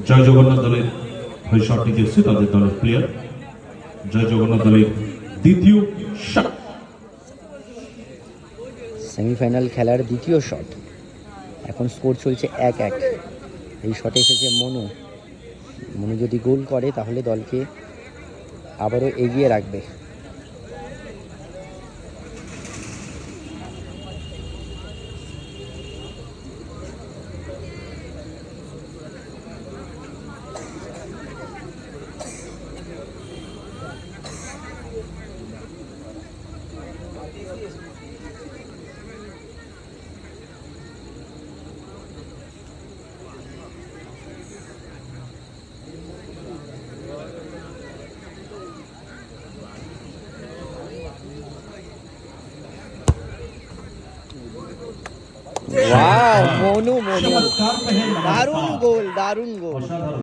জয় জগন্নাথ দলের হয়ে শট নিতে এসছে তাদের দলের প্লেয়ার। জয় জগন্নাথ দলের দ্বিতীয় শট। সেমিফাইনাল খেলার দ্বিতীয় শট। এখন স্কোর চলছে 1-1। এই শটে এসেছে মনু। মনু যদি গোল করে তাহলে দলকে আবারও এগিয়ে রাখবে। ওয়াও, মনু দারুণ গোল, দারুণ গোল।